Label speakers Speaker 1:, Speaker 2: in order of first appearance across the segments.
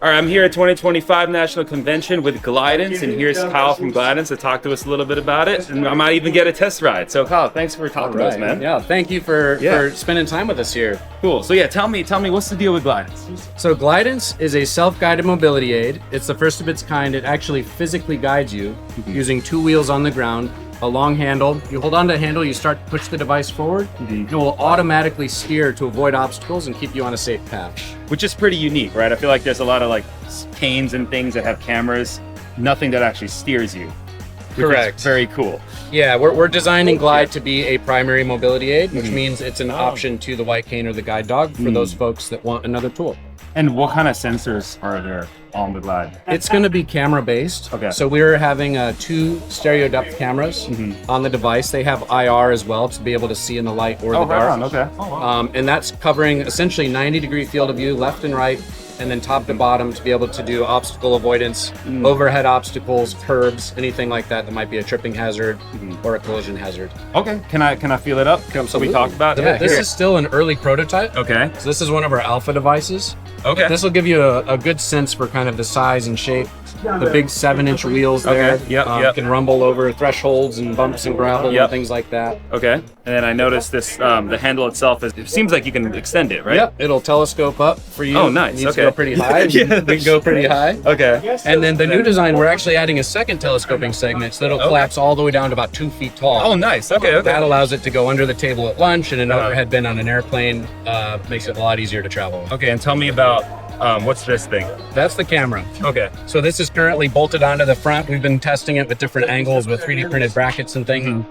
Speaker 1: All right, I'm here at 2025 National Convention with Glidance, and here's Kyle from Glidance to talk to us a little bit about it, and I might even get a test ride. So Kyle, thanks for talking to us, man.
Speaker 2: Yeah, thank you for spending time with us here.
Speaker 1: Cool. So yeah, tell me, what's the deal with Glidance?
Speaker 2: So Glidance is a self-guided mobility aid. It's the first of its kind. It actually physically guides you using two wheels on the ground, a long handle. You hold on to the handle, you start to push the device forward, and it will automatically steer to avoid obstacles and keep you on a safe path.
Speaker 1: Which is pretty unique, right? I feel like there's a lot of like canes and things that have cameras, nothing that actually steers you.
Speaker 2: Correct.
Speaker 1: Very cool.
Speaker 2: Yeah, we're designing Glide to be a primary mobility aid, which means it's an option to the white cane or the guide dog for those folks that want another tool.
Speaker 1: And what kind of sensors are there on the Glide?
Speaker 2: It's going to be camera based.
Speaker 1: Okay.
Speaker 2: So we're having two stereo depth cameras on the device. They have IR as well to be able to see in the light or the dark.
Speaker 1: Right on. Okay. Oh, wow.
Speaker 2: And that's covering essentially 90-degree field of view, left and right, and then top to bottom to be able to do obstacle avoidance, overhead obstacles, curbs, anything like that that might be a tripping hazard or a collision hazard.
Speaker 1: Okay. Can I feel it up? So we talked about it.
Speaker 2: Yeah, this is still an early prototype.
Speaker 1: Okay.
Speaker 2: So this is one of our alpha devices.
Speaker 1: Okay.
Speaker 2: This will give you a good sense for kind of the size and shape. The big 7-inch wheels there.
Speaker 1: Okay. Yep.
Speaker 2: Can rumble over thresholds and bumps and gravel and things like that.
Speaker 1: Okay. And then I noticed this, the handle itself it seems like you can extend it, right?
Speaker 2: Yep. It'll telescope up for you.
Speaker 1: Oh, nice.
Speaker 2: It needs to go pretty high.
Speaker 1: Yeah.
Speaker 2: We can go pretty high.
Speaker 1: Okay.
Speaker 2: And then the new design, we're actually adding a second telescoping segment, so that'll collapse all the way down to about 2 feet tall.
Speaker 1: Oh, nice. Okay.
Speaker 2: That allows it to go under the table at lunch, and an overhead bin on an airplane makes it a lot easier to travel with.
Speaker 1: Okay. And tell me about what's this thing?
Speaker 2: That's the camera.
Speaker 1: Okay.
Speaker 2: So this is currently bolted onto the front. We've been testing it with different angles with 3D printed brackets and things.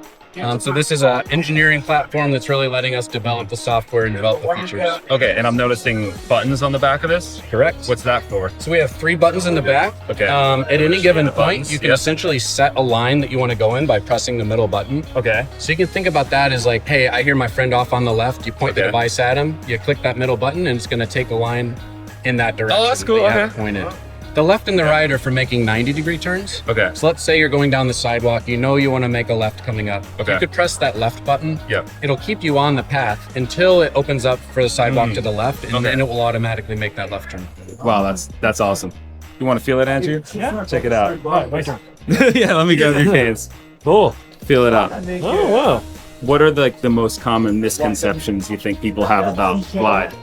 Speaker 2: So this is an engineering platform that's really letting us develop the software and develop the features.
Speaker 1: Okay, and I'm noticing buttons on the back of this.
Speaker 2: Correct.
Speaker 1: What's that for?
Speaker 2: So we have 3 buttons in the back.
Speaker 1: Okay.
Speaker 2: At any given point, you can essentially set a line that you want to go in by pressing the middle button.
Speaker 1: Okay.
Speaker 2: So you can think about that as like, hey, I hear my friend off on the left. You point the device at him, you click that middle button, and it's going to take a line in that direction.
Speaker 1: Oh, that's cool.
Speaker 2: That you have to point it. The left and the right are for making 90-degree turns.
Speaker 1: Okay.
Speaker 2: So let's say you're going down the sidewalk, you know you want to make a left coming up.
Speaker 1: Okay.
Speaker 2: You could press that left button.
Speaker 1: Yep.
Speaker 2: It'll keep you on the path until it opens up for the sidewalk to the left, and then it will automatically make that left turn.
Speaker 1: Wow, that's awesome. You want to feel it, Andrew?
Speaker 3: Yeah.
Speaker 1: Check it out.
Speaker 3: My turn.
Speaker 1: Yeah, let me go with your cans.
Speaker 3: Cool.
Speaker 1: Feel it out.
Speaker 3: Oh, wow.
Speaker 1: What are the most common misconceptions you think people have about Glide?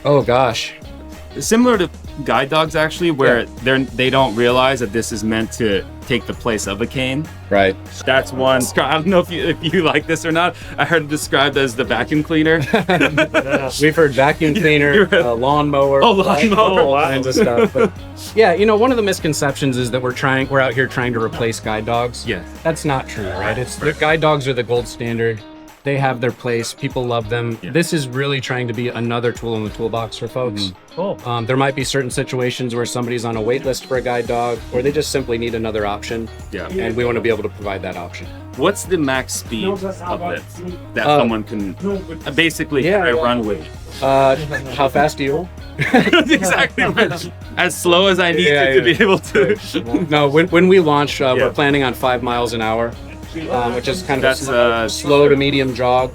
Speaker 2: Oh gosh.
Speaker 1: Similar to guide dogs, actually, where they don't realize that this is meant to take the place of a cane.
Speaker 2: Right.
Speaker 1: That's one. I don't know if you like this or not. I heard it described as the vacuum cleaner.
Speaker 2: We've heard vacuum cleaner, lawnmower,
Speaker 1: lawnmower,
Speaker 2: all kinds of stuff. But yeah, one of the misconceptions is that we're out here trying to replace guide dogs.
Speaker 1: Yeah.
Speaker 2: That's not true, right? The guide dogs are the gold standard. They have their place. People love them. Yeah. This is really trying to be another tool in the toolbox for folks.
Speaker 3: Cool.
Speaker 2: There might be certain situations where somebody's on a wait list for a guide dog, or they just simply need another option.
Speaker 1: Yeah.
Speaker 2: And we want to be able to provide that option.
Speaker 1: What's the max speed of it that someone can basically run with?
Speaker 2: How fast do you?
Speaker 1: Exactly. As slow as I need to be able to.
Speaker 2: No, when we launch, we're planning on 5 miles an hour. Which is kind of a slow to medium jog.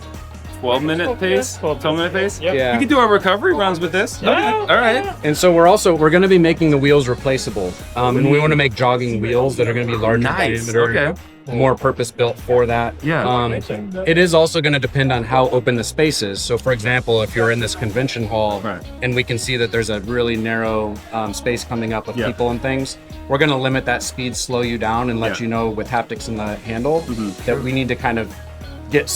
Speaker 1: 12-minute pace? 12-minute pace?
Speaker 2: Yeah.
Speaker 1: You can do our recovery runs with this.
Speaker 3: Yeah.
Speaker 1: All right.
Speaker 2: And so we're going to be making the wheels replaceable. And we want to make jogging wheels that are going to be larger diameter, more purpose-built for that.
Speaker 1: Yeah.
Speaker 2: It is also going to depend on how open the space is. So for example, if you're in this convention hall and we can see that there's a really narrow space coming up with people and things, we're going to limit that speed, slow you down, and let you know with haptics in the handle that we need to kind of get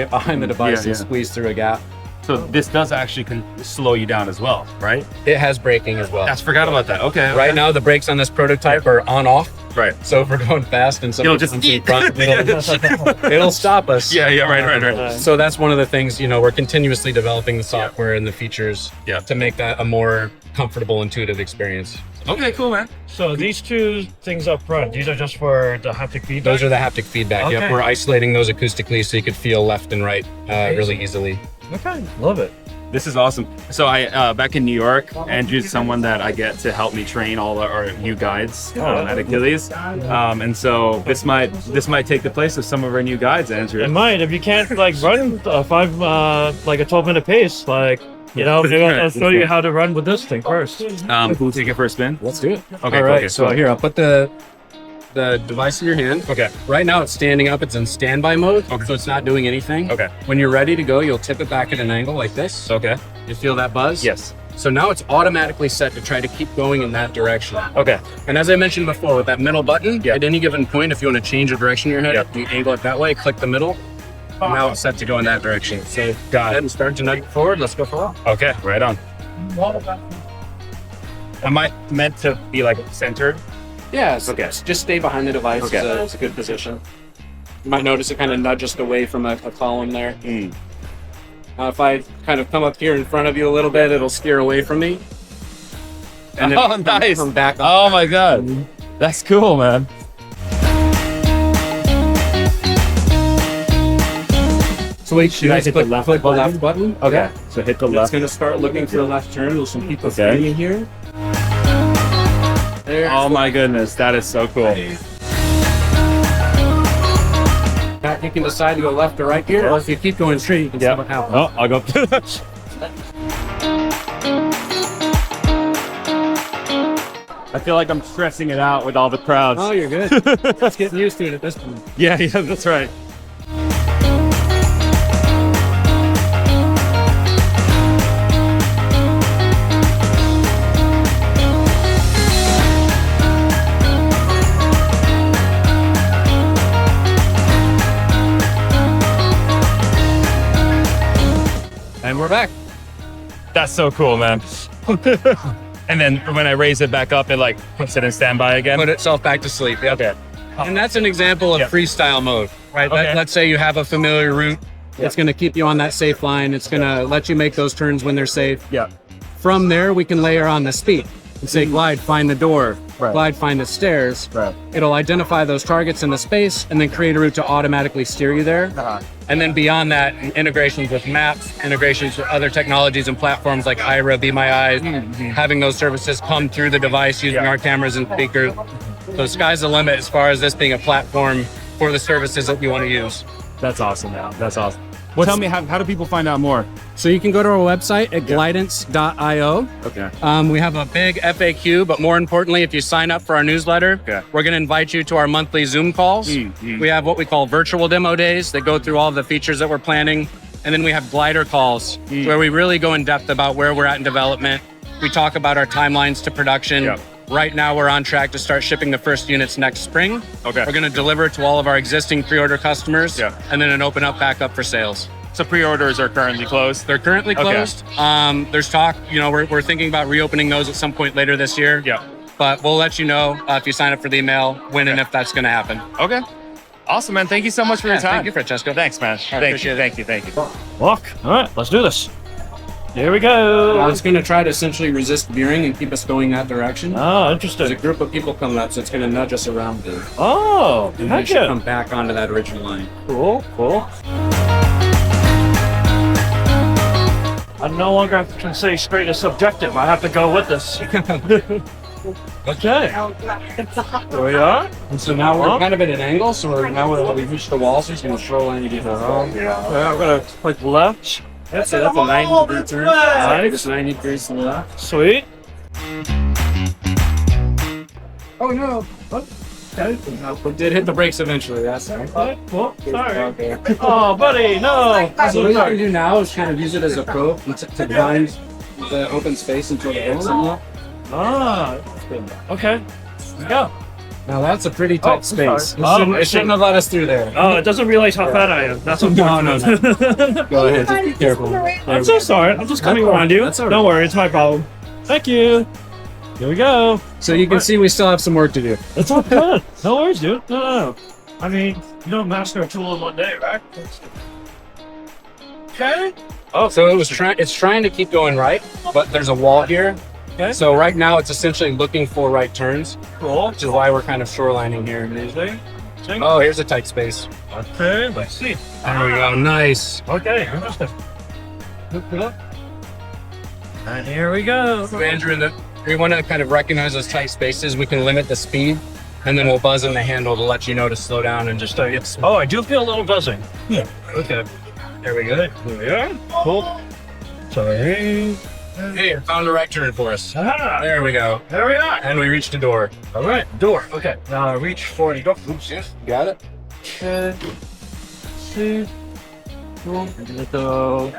Speaker 2: behind the device and squeeze through a gap.
Speaker 1: So this does actually slow you down as well, right?
Speaker 2: It has braking as well.
Speaker 1: I forgot about that. Okay.
Speaker 2: Right now, the brakes on this prototype are on-off.
Speaker 1: Right.
Speaker 2: So if we're going fast and somebody comes in front, it'll stop us.
Speaker 1: Right.
Speaker 2: So that's one of the things, we're continuously developing the software and the features to make that a more comfortable, intuitive experience.
Speaker 1: Okay, cool, man.
Speaker 3: So these 2 things up front, these are just for the haptic feedback?
Speaker 2: Those are the haptic feedback.
Speaker 3: Okay.
Speaker 2: Yep, we're isolating those acoustically so you could feel left and right really easily.
Speaker 3: Okay, love it.
Speaker 1: This is awesome. So I back in New York, Andrew's someone that I get to help me train all our new guides at Achilles, and so this might take the place of some of our new guides, Andrew.
Speaker 3: It might. If you can't run a 12-minute pace, You know, maybe I'll show you how to run with this thing first.
Speaker 1: Who'll take it for a spin?
Speaker 2: Let's do it.
Speaker 1: Okay,
Speaker 2: All right.
Speaker 1: okay,
Speaker 2: So
Speaker 1: cool.
Speaker 2: here, I'll put the device in your hand.
Speaker 1: Okay.
Speaker 2: Right now it's standing up. It's in standby mode.
Speaker 1: Okay.
Speaker 2: So it's not doing anything.
Speaker 1: Okay.
Speaker 2: When you're ready to go, you'll tip it back at an angle like this.
Speaker 1: Okay.
Speaker 2: You feel that buzz?
Speaker 1: Yes.
Speaker 2: So now it's automatically set to try to keep going in that direction.
Speaker 1: Okay.
Speaker 2: And as I mentioned before, with that middle button,
Speaker 1: Yeah.
Speaker 2: at any given point, if you want to change the direction of your head,
Speaker 1: Yep.
Speaker 2: you angle it that way, click the middle, and now it's set to go in that direction. So go ahead and start to nudge forward. Let's go for a walk.
Speaker 1: Okay. Right on. Am I meant to be like centered?
Speaker 2: Yeah, so
Speaker 1: Okay.
Speaker 2: just stay behind the device.
Speaker 1: Okay.
Speaker 2: It's a good position. You might notice it kind of nudges away from a column there. If I kind of come up here in front of you a little bit, it'll steer away from me. And
Speaker 1: Oh,
Speaker 2: then
Speaker 1: nice.
Speaker 2: Come back up.
Speaker 1: Oh my god. That's cool, man.
Speaker 2: So wait,
Speaker 1: Should I hit the left
Speaker 2: click the
Speaker 1: button?
Speaker 2: left button?
Speaker 1: Okay.
Speaker 2: Yeah.
Speaker 1: So hit the
Speaker 2: It's
Speaker 1: left.
Speaker 2: going to start looking for the left turn. There's some people
Speaker 1: Okay.
Speaker 2: standing here. There.
Speaker 1: Oh my goodness, that is so cool.
Speaker 2: You can decide to go left or right here. Or if you keep going straight, you can see what happens.
Speaker 1: Oh, I'll go. I feel like I'm stressing it out with all the crowds.
Speaker 2: Oh, you're good. Just getting used to it at this point.
Speaker 1: Yeah, that's right.
Speaker 2: And we're back.
Speaker 1: That's so cool, man. And then when I raise it back up, it like puts it in standby again.
Speaker 2: Put itself back to sleep. Yep.
Speaker 1: Okay.
Speaker 2: And that's an example of
Speaker 1: Yep.
Speaker 2: freestyle mode, right?
Speaker 1: Okay.
Speaker 2: Let's say you have a familiar route. It's going to keep you on that safe line. It's going to let you make those turns when they're safe.
Speaker 1: Yeah.
Speaker 2: From there, we can layer on the speed and say, glide, find the door.
Speaker 1: Right.
Speaker 2: Glide, find the stairs.
Speaker 1: Right.
Speaker 2: It'll identify those targets in the space and then create a route to automatically steer you there. And then beyond that, integrations with maps, integrations with other technologies and platforms like Ira, Be My Eyes, having those services come through the device using our cameras and speakers. So sky's the limit as far as this being a platform for the services that you want to use.
Speaker 1: That's awesome, man. That's awesome. Well, tell me, how do people find out more?
Speaker 2: So you can go to our website at glidance.io.
Speaker 1: Okay.
Speaker 2: We have a big FAQ, but more importantly, if you sign up for our newsletter, we're going to invite you to our monthly Zoom calls. We have what we call virtual demo days that go through all of the features that we're planning. And then we have glider calls where we really go in depth about where we're at in development. We talk about our timelines to production.
Speaker 1: Yep.
Speaker 2: Right now, we're on track to start shipping the first units next spring.
Speaker 1: Okay.
Speaker 2: We're going to deliver to all of our existing pre-order customers and then open up back up for sales.
Speaker 1: So pre-orders are currently closed.
Speaker 2: They're currently closed. There's talk, we're thinking about reopening those at some point later this year.
Speaker 1: Yeah.
Speaker 2: But we'll let you know if you sign up for the email when and if that's going to happen.
Speaker 1: Okay. Awesome, man. Thank you so much for your time.
Speaker 2: Thank you, Francesco.
Speaker 1: Thanks, man. Thank you. Thank you.
Speaker 3: Walk. All right, let's do this. Here we go.
Speaker 2: It's going to try to essentially resist veering and keep us going that direction.
Speaker 3: Oh,
Speaker 2: There's a
Speaker 3: interesting.
Speaker 2: group of people coming up, so it's going to nudge us around there.
Speaker 3: Oh,
Speaker 2: And we should come
Speaker 3: gotcha.
Speaker 2: back onto that original line.
Speaker 3: Cool, cool. I no longer can say straight is subjective. I have to go with this. Okay. There we are.
Speaker 2: And so now we're kind of at an angle, so we've reached the wall, so it's going to slow in again.
Speaker 3: I'm gonna click left.
Speaker 2: That's a 90-degree turn.
Speaker 3: Nice.
Speaker 2: Just 90 degrees to the left.
Speaker 3: Sweet.
Speaker 2: Oh no! We did hit the brakes eventually. That's all right.
Speaker 3: Well, sorry.
Speaker 2: Okay.
Speaker 3: Oh, buddy, no.
Speaker 2: So what you can do now is kind of use it as a probe to grind the open space until it opens up.
Speaker 3: Ah, okay. Let's go.
Speaker 2: Now that's a pretty tight
Speaker 3: sorry.
Speaker 2: space.
Speaker 3: Oh,
Speaker 2: It shouldn't have let us through there.
Speaker 3: Oh, it doesn't realize how fat I am. That's
Speaker 2: No, no,
Speaker 3: unfortunate.
Speaker 2: Go ahead, just be careful.
Speaker 3: I'm so sorry. I'm just coming around you.
Speaker 2: That's all right.
Speaker 3: Don't worry, it's my problem. Thank you. Here we go.
Speaker 2: So you can see we still have some work to do.
Speaker 3: It's all good. No worries, dude. No. I mean, you don't master a tool in one day, right? Okay.
Speaker 2: Oh, so it's trying to keep going right, but there's a wall here.
Speaker 3: Okay.
Speaker 2: So right now it's essentially looking for right turns,
Speaker 3: Cool.
Speaker 2: which is why we're kind of shorelining here.
Speaker 3: Amazing.
Speaker 2: Oh, here's a tight space.
Speaker 3: Okay, let's see.
Speaker 2: There we go. Nice.
Speaker 3: Okay, interesting. And here we go.
Speaker 2: So Andrew, we want to kind of recognize those tight spaces. We can limit the speed, and then we'll buzz in the handle to let you know to slow down and just get.
Speaker 3: Oh, I do feel a little buzzing. Yeah. Okay. There we go. Here we are. Cool. Sorry.
Speaker 2: Hey, I found the right turn for us.
Speaker 3: Ah,
Speaker 2: There we go.
Speaker 3: there we are.
Speaker 2: And we reached the door.
Speaker 3: All right, door. Okay, now reach for the door. Oops,
Speaker 2: Yes, got it.
Speaker 3: okay. See. Little.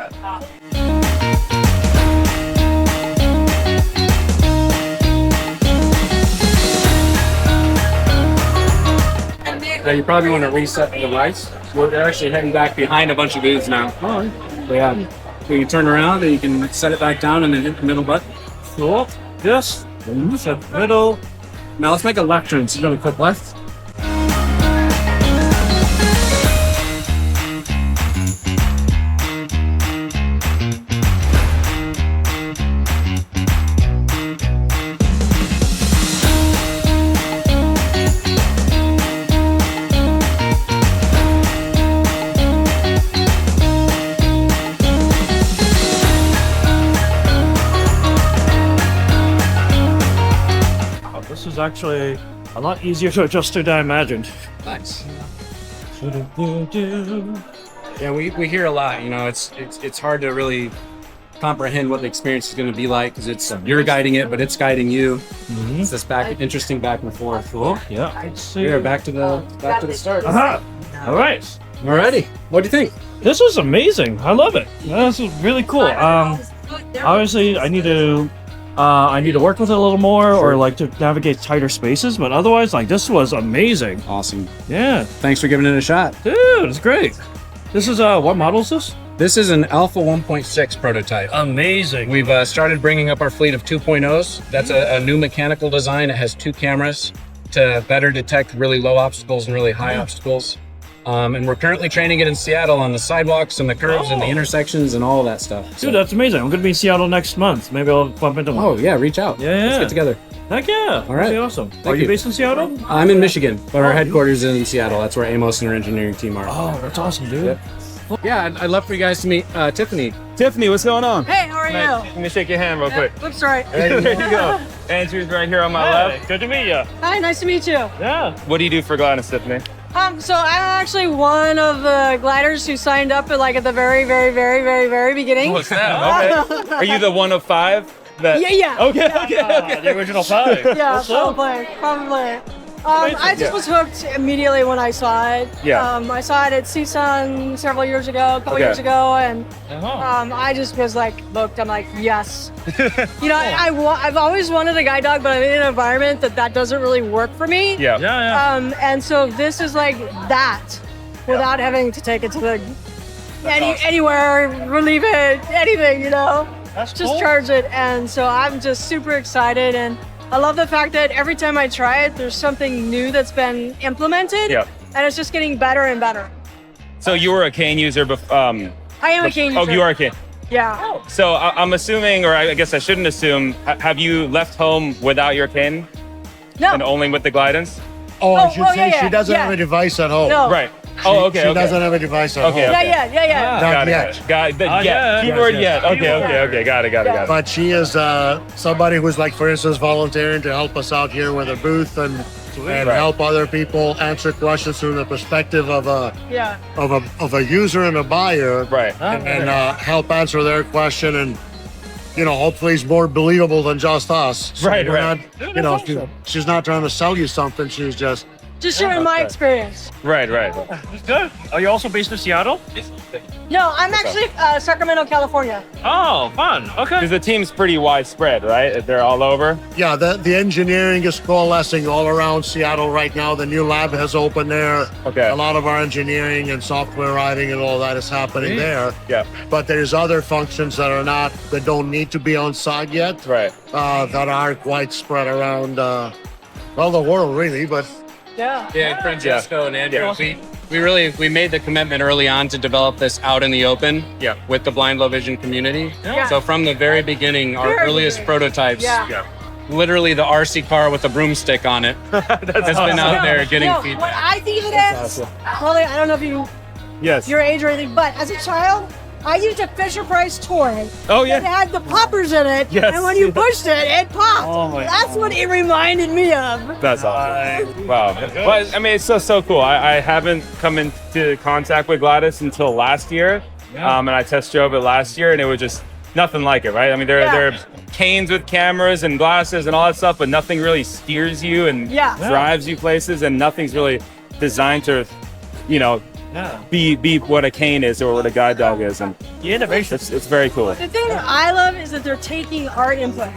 Speaker 2: Now you probably want to reset the lights. We're actually heading back behind a bunch of booths now.
Speaker 3: Oh,
Speaker 2: So yeah, so you turn around and you can set it back down and then hit the middle button.
Speaker 3: cool. Yes. Set middle.
Speaker 2: Now let's make a left turn. So you're gonna click left.
Speaker 3: Oh, this is actually a lot easier to adjust to than I imagined.
Speaker 2: Nice. Yeah, we hear a lot. You know, it's hard to really comprehend what the experience is going to be like because it's you're guiding it, but it's guiding you. It's this interesting back and forth.
Speaker 3: Cool. Yeah. Let's see.
Speaker 2: Here, back to the start.
Speaker 3: Aha. All right.
Speaker 2: Alrighty, what do you think?
Speaker 3: This was amazing. I love it. This is really cool. Obviously, I need to work with it a little more, or like to navigate tighter spaces. But otherwise, like this was amazing.
Speaker 2: Awesome.
Speaker 3: Yeah,
Speaker 2: Thanks for giving it a shot.
Speaker 3: dude, it's great. This is what model is this?
Speaker 2: This is an Alpha 1.6 prototype.
Speaker 3: Amazing.
Speaker 2: We've started bringing up our fleet of 2.0s. That's a new mechanical design. It has 2 cameras to better detect really low obstacles and really high obstacles. And we're currently training it in Seattle on the sidewalks and the curves and the intersections and all of that stuff.
Speaker 3: Dude, that's amazing. I'm gonna be in Seattle next month. Maybe I'll bump into one.
Speaker 2: Oh yeah, reach out.
Speaker 3: Yeah,
Speaker 2: Let's
Speaker 3: yeah.
Speaker 2: get together.
Speaker 3: Heck yeah.
Speaker 2: All right.
Speaker 3: That'd be awesome. Are you
Speaker 2: you.
Speaker 3: based in Seattle?
Speaker 2: I'm in Michigan, but our headquarters is in Seattle. That's where Amos and our engineering team are.
Speaker 3: Oh, that's awesome, dude.
Speaker 2: Yeah, I'd love for you guys to meet Tiffany.
Speaker 1: Tiffany, what's going on?
Speaker 4: Hey, how are you?
Speaker 1: Let me shake your hand real quick.
Speaker 4: Oops, sorry.
Speaker 1: There you go. Andrew's right here on my
Speaker 3: Hey,
Speaker 1: left.
Speaker 3: good to meet you.
Speaker 4: Hi, nice to meet you.
Speaker 3: Yeah.
Speaker 1: What do you do for Glidance, Tiffany?
Speaker 4: So I'm actually one of the gliders who signed up at the very, very, very, very, very beginning.
Speaker 1: What's that? Okay. Are you the one of 5? That...
Speaker 4: Yeah.
Speaker 1: Okay.
Speaker 3: The original 5.
Speaker 4: Yeah,
Speaker 3: What's up?
Speaker 4: probably. I just was hooked immediately when I saw it.
Speaker 1: Yeah.
Speaker 4: I saw it at CSUN a couple
Speaker 1: Okay.
Speaker 4: years ago, and
Speaker 3: Uh-huh.
Speaker 4: I just was like hooked. I'm like, yes. I've always wanted a guide dog, but I'm in an environment that doesn't really work for me.
Speaker 1: Yeah.
Speaker 3: Yeah.
Speaker 4: And so this is like that, without having to take it to the anywhere, relieve it, anything,
Speaker 3: That's
Speaker 4: just
Speaker 3: cool.
Speaker 4: charge it. And so I'm just super excited, and I love the fact that every time I try it, there's something new that's been implemented.
Speaker 1: Yeah.
Speaker 4: And it's just getting better and better.
Speaker 1: So you were a cane user before.
Speaker 4: I am a cane
Speaker 1: Oh,
Speaker 4: user.
Speaker 1: you are a cane.
Speaker 4: Yeah.
Speaker 1: So I'm assuming, or I guess I shouldn't assume, have you left home without your cane
Speaker 4: No.
Speaker 1: and only with the Glidance?
Speaker 5: Oh, I should
Speaker 4: oh,
Speaker 5: say
Speaker 4: yeah,
Speaker 5: she doesn't
Speaker 4: yeah.
Speaker 5: have a device at home.
Speaker 4: No.
Speaker 1: Right. Oh, okay.
Speaker 5: She
Speaker 1: okay.
Speaker 5: doesn't have a device at
Speaker 1: Okay,
Speaker 5: home.
Speaker 1: okay.
Speaker 4: Yeah.
Speaker 5: Not
Speaker 1: Got it.
Speaker 5: yet.
Speaker 1: Got it.
Speaker 3: Not
Speaker 1: Yeah.
Speaker 3: yet.
Speaker 1: Keyword
Speaker 5: Yes,
Speaker 1: yet.
Speaker 3: yes.
Speaker 1: Okay. Got it.
Speaker 5: But she is somebody who's like, for instance, volunteering to help us out here with a booth and
Speaker 1: Right.
Speaker 5: help other people answer questions from the perspective of
Speaker 4: Yeah.
Speaker 5: a user and a buyer,
Speaker 1: Right.
Speaker 5: and help answer their question, and hopefully it's more believable than just us. So
Speaker 1: Right,
Speaker 5: we're
Speaker 1: right.
Speaker 5: not, she's not trying to sell you something. She's just
Speaker 4: Just sharing my experience.
Speaker 1: Right.
Speaker 3: That's good. Are you also based in Seattle?
Speaker 4: No, I'm actually Sacramento, California.
Speaker 3: Oh, fun. Okay.
Speaker 1: Because the team's pretty widespread, right? They're all over.
Speaker 5: Yeah, the engineering is coalescing all around Seattle right now. The new lab has opened there.
Speaker 1: Okay.
Speaker 5: A lot of our engineering and software writing and all that is happening there.
Speaker 1: Yeah.
Speaker 5: But there's other functions that don't need to be on site yet,
Speaker 1: Right.
Speaker 5: that are quite spread around, the world really, but
Speaker 4: Yeah.
Speaker 2: Yeah, Francesco and Andrew, we made the commitment early on to develop this out in the open
Speaker 1: Yeah.
Speaker 2: with the blind low vision community.
Speaker 4: Yeah.
Speaker 2: So from the very beginning, our
Speaker 4: Very
Speaker 2: earliest
Speaker 4: beginning.
Speaker 2: prototypes,
Speaker 4: Yeah.
Speaker 2: literally the RC car with a broomstick on it, has been out there getting
Speaker 4: What
Speaker 2: feedback.
Speaker 4: I think of it is, probably, I don't know if
Speaker 1: Yes.
Speaker 4: your age or anything, but as a child, I used a Fisher Price toy
Speaker 1: Oh
Speaker 4: that
Speaker 1: yeah.
Speaker 4: had the poppers in it,
Speaker 1: Yes.
Speaker 4: and when you pushed it, it popped.
Speaker 3: Oh my
Speaker 4: That's what it reminded me of.
Speaker 1: That's awesome. Wow. But I mean, it's so cool. I haven't come into contact with Glidance until last year,
Speaker 3: Yeah.
Speaker 1: and I test drove it last year, and it was just nothing like it, right? I mean, there
Speaker 4: Yeah.
Speaker 1: are canes with cameras and glasses and all that stuff, but nothing really steers you and
Speaker 4: Yeah.
Speaker 1: drives you places, and nothing's really designed to, you know, be what a cane is or what a guide dog is, and
Speaker 3: The innovation.
Speaker 1: it's very cool.
Speaker 4: The thing that I love is that they're taking our input.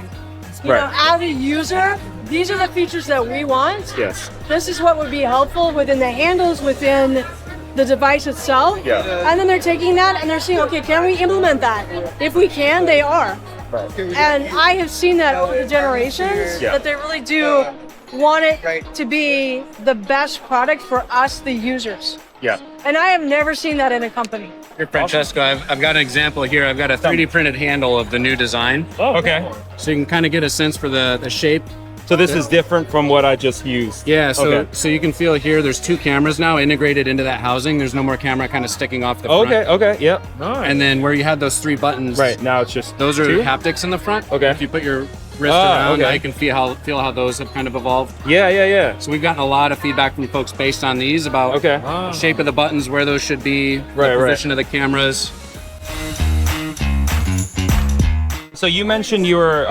Speaker 4: You
Speaker 1: Right.
Speaker 4: know, as a user, these are the features that we want.
Speaker 1: Yes.
Speaker 4: This is what would be helpful within the handles, within the device itself.
Speaker 1: Yeah.
Speaker 4: And then they're taking that and they're saying, okay, can we implement that? If we can, they are. And I have seen that over the generations,
Speaker 1: Yeah.
Speaker 4: that they really do want it to be the best product for us, the users.
Speaker 1: Yeah.
Speaker 4: And I have never seen that in a company.
Speaker 2: Here, Francesco, I've got an example here. I've got a 3D printed handle of the new design.
Speaker 1: Okay.
Speaker 2: So you can kind of get a sense for the shape.
Speaker 1: So this is different from what I just used.
Speaker 2: Yeah, so
Speaker 1: Okay.
Speaker 2: so you can feel here, there's 2 cameras now integrated into that housing. There's no more camera kind of sticking off the front.
Speaker 1: Okay. Yep.
Speaker 2: And then where you had those 3 buttons,
Speaker 1: Right now it's just
Speaker 2: those are
Speaker 1: 2?
Speaker 2: haptics in the front.
Speaker 1: Okay.
Speaker 2: If you put your wrist around,
Speaker 1: okay.
Speaker 2: now you can feel how those have kind of evolved.
Speaker 1: Yeah.
Speaker 2: So we've gotten a lot of feedback from folks based on these about
Speaker 1: Okay.
Speaker 2: the shape of the buttons, where those should be,
Speaker 1: Right,
Speaker 2: the
Speaker 1: right.
Speaker 2: position of the cameras.
Speaker 1: So you mentioned your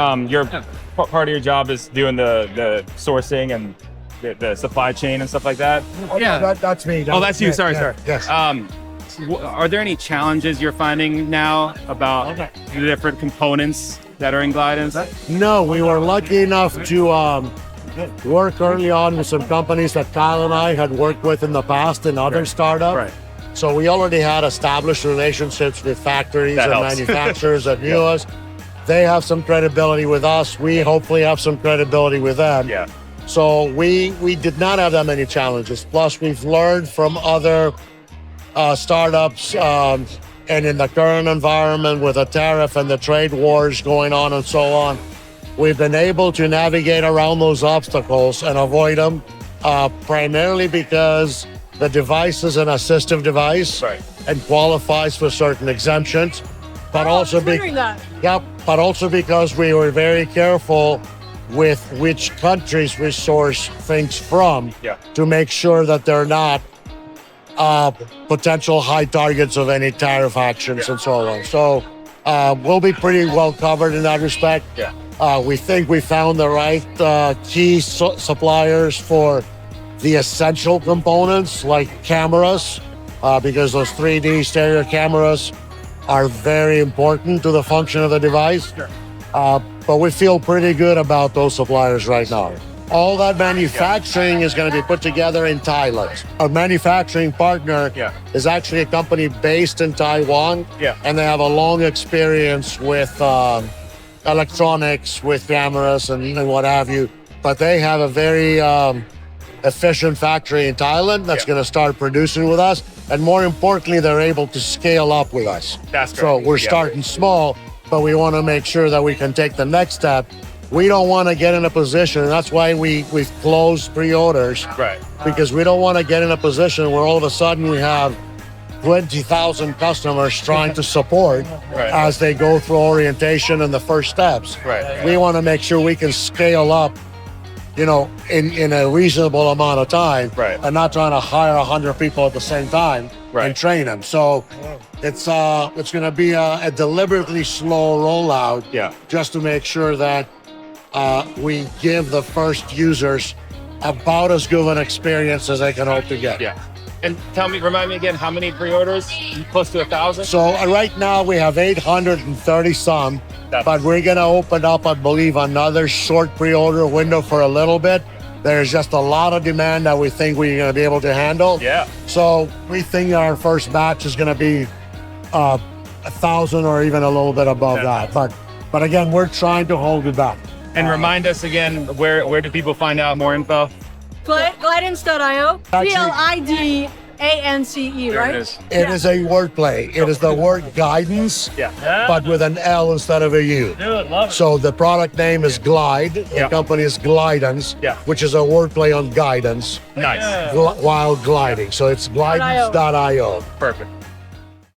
Speaker 1: part of your job is doing the sourcing and the supply chain and stuff like that.
Speaker 2: Yeah.
Speaker 5: That's me.
Speaker 1: Oh, that's you. Sorry.
Speaker 5: Yes.
Speaker 1: Are there any challenges you're finding now about the different components that are in Glidance?
Speaker 5: No, we were lucky enough to work early on with some companies that Kyle and I had worked with in the past in other startups.
Speaker 1: Right.
Speaker 5: So we already had established relationships with factories
Speaker 1: That
Speaker 5: and
Speaker 1: helps.
Speaker 5: manufacturers that knew us. They have some credibility with us. We hopefully have some credibility with them.
Speaker 1: Yeah.
Speaker 5: So we did not have that many challenges. Plus, we've learned from other startups, and in the current environment with the tariff and the trade wars going on and so on, we've been able to navigate around those obstacles and avoid them, primarily because the device is an assistive device
Speaker 1: Right.
Speaker 5: and qualifies for certain exemptions, but also
Speaker 4: Wondering that.
Speaker 5: but also because we were very careful with which countries we source things from
Speaker 1: Yeah.
Speaker 5: to make sure that they're not potential high targets of any tariff actions and so on. So we'll be pretty well covered in that respect.
Speaker 1: Yeah.
Speaker 5: We think we found the right key suppliers for the essential components like cameras, because those 3D stereo cameras are very important to the function of the device. But we feel pretty good about those suppliers right now. All that manufacturing is going to be put together in Thailand. Our manufacturing partner is actually a company based in Taiwan, and they have a long experience with electronics, with cameras and what have you. But they have a very efficient factory in Thailand that's going to start producing with us. And more importantly, they're able to scale up with us.
Speaker 1: That's
Speaker 5: So
Speaker 1: great.
Speaker 5: we're
Speaker 1: Yeah.
Speaker 5: starting small, but we want to make sure that we can take the next step. We don't want to get in a position, and that's why we've closed pre-orders,
Speaker 1: Right.
Speaker 5: because we don't want to get in a position where all of a sudden we have 20,000 customers trying to support
Speaker 1: Right.
Speaker 5: as they go through orientation and the first steps.
Speaker 1: Right.
Speaker 5: We want to make sure we can scale up, in a reasonable amount of time,
Speaker 1: Right.
Speaker 5: and not trying to hire 100 people at the same time
Speaker 1: Right.
Speaker 5: and train them. So it's going to be a deliberately slow rollout,
Speaker 1: Yeah.
Speaker 5: just to make sure that we give the first users about as good of an experience as they can hope to get.
Speaker 1: Yeah. And remind me again, how many pre-orders? Close to 1,000?
Speaker 5: So right now we have 830 some, but we're going to open up, I believe, another short pre-order window for a little bit. There's just a lot of demand that we think we're going to be able to handle.
Speaker 1: Yeah.
Speaker 5: So we think our first batch is going to be 1,000 or even a little bit above that. But again, we're trying to hold it back.
Speaker 1: And remind us again, where do people find out more info?
Speaker 4: Glidance.io.
Speaker 5: Actually-
Speaker 4: Glidance, right?
Speaker 1: It is.
Speaker 5: It is a wordplay. It is the word guidance, but with an L instead of a U.
Speaker 3: Dude, love it.
Speaker 5: So the product name is Glide. The
Speaker 1: Yeah.
Speaker 5: company is Glidance,
Speaker 1: Yeah.
Speaker 5: which is a wordplay on guidance
Speaker 1: Nice.
Speaker 5: while gliding. So it's glidance.io.
Speaker 1: Perfect.